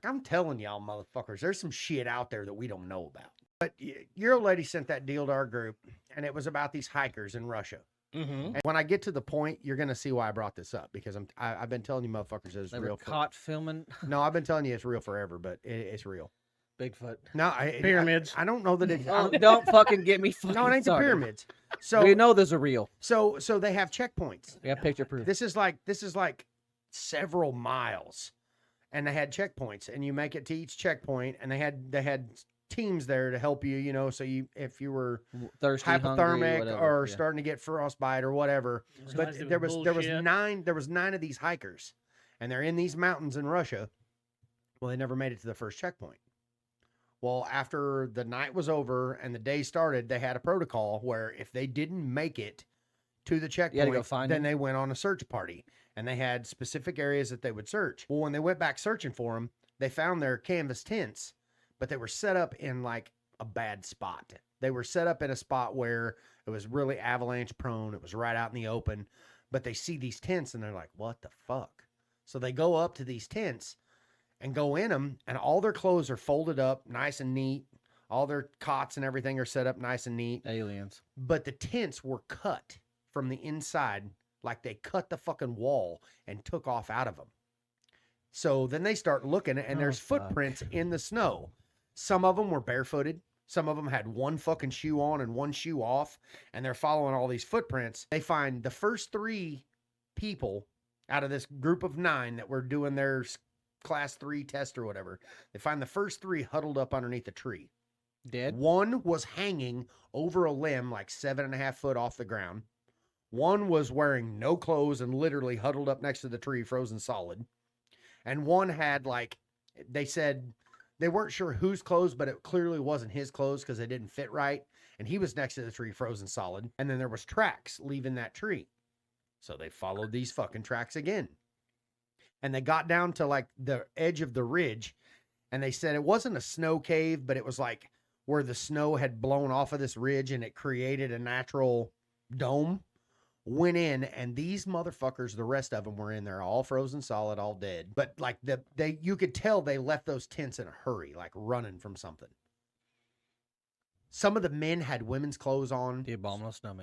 Like, I'm telling y'all, motherfuckers, there's some shit out there that we don't know about. But your old lady sent that deal to our group, and it was about these hikers in Russia. Mm-hmm. And when I get to the point, you're gonna see why I brought this up, because I've been telling you motherfuckers it's They real. were caught filming No, I've been telling you it's real forever, but it's real. Bigfoot. No, Pyramids. I don't know that it. Oh, don't fucking get me fucking No, it ain't the started. pyramids. So We know there's a real. So they have checkpoints. We have picture proof. This is like several miles, and they had checkpoints, and you make it to each checkpoint, and they had teams there to help you, you know, so if you were Thirsty, hypothermic hungry, whatever. or starting to get frostbite or whatever. But Reminds me there of was bullshit. nine of these hikers, and they're in these mountains in Russia. Well, they never made it to the first checkpoint. Well, after the night was over and the day started, they had a protocol where if they didn't make it to the checkpoint, go find then them? they went on a search party, and they had specific areas that they would search. Well, when they went back searching for them, they found their canvas tents, but they were set up in like a bad spot. They were set up in a spot where it was really avalanche prone. It was right out in the open, but they see these tents and they're like, what the fuck? So they go up to these tents and go in them, and all their clothes are folded up nice and neat. All their cots and everything are set up nice and neat. Aliens. But the tents were cut from the inside, like they cut the fucking wall and took off out of them. So then they start looking, and there's footprints in the snow. Some of them were barefooted. Some of them had one fucking shoe on and one shoe off, and they're following all these footprints. They find the first 3 people out of this group of 9 that were doing their class 3 test or whatever. They find the first 3 huddled up underneath a tree. Dead? One was hanging over a limb like 7.5 foot off the ground. One was wearing no clothes and literally huddled up next to the tree, frozen solid. And one had, like, they said they weren't sure whose clothes, but it clearly wasn't his clothes because they didn't fit right. And he was next to the tree, frozen solid. And then there was tracks leaving that tree. So they followed these fucking tracks again. And they got down to like the edge of the ridge. And they said it wasn't a snow cave, but it was like where the snow had blown off of this ridge and it created a natural dome. Went in, and these motherfuckers, the rest of them were in there, all frozen solid, all dead. But like you could tell they left those tents in a hurry, like running from something. Some of the men had women's clothes on. The abominable snowman.